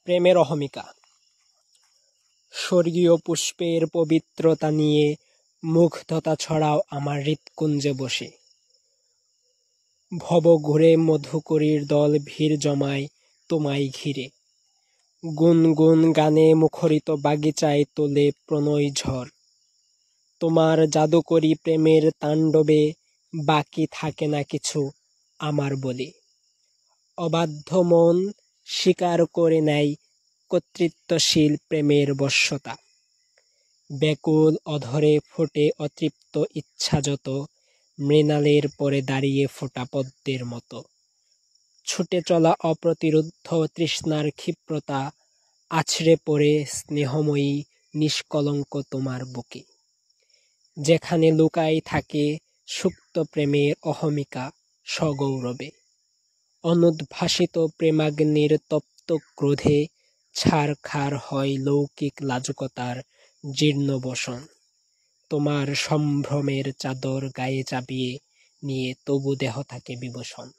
প্রেমের অহমিকা। স্বর্গীয় পুষ্পের পবিত্রতা নিয়ে মুগ্ধতা ছড়াও আমার হৃৎকুঞ্জে বসে। ভব ঘুরে মধুকরীর দল ভিড় জমায় তোমায় ঘিরে। গুনগুন গানে মুখরিত বাগিচায় তোলে প্রণয় ঝড়। তোমার জাদুকরী প্রেমের তাণ্ডবে বাকি থাকে না কিছু আমার বলে। অবাধ্য মন স্বীকার করে নেয় কর্তৃত্বশীল প্রেমের বশ্যতা। ব্যাকুল অধরে ফোটে অতৃপ্ত ইচ্ছা যত, মৃণালের পরে দাঁড়িয়ে ফোটা পদ্মের মতো। ছুটে চলা অপ্রতিরোধ্য তৃষ্ণার ক্ষিপ্রতা, আছড়ে পড়ে স্নেহময়ী নিষ্কলঙ্ক তোমার বুকে। যেখানে লুকাই থাকে সুপ্ত প্রেমের অহমিকা সগৌরবে। অনুদ্ভাসিত প্রেমাগ্নির তপ্ত ক্রোধে ছারখার হয় লৌকিক লাজুকতার জীর্ণ বসন। তোমার সম্ভ্রমের চাদর গায়ে চাপিয়ে নিয়ে তবু দেহ থাকে বিবসন।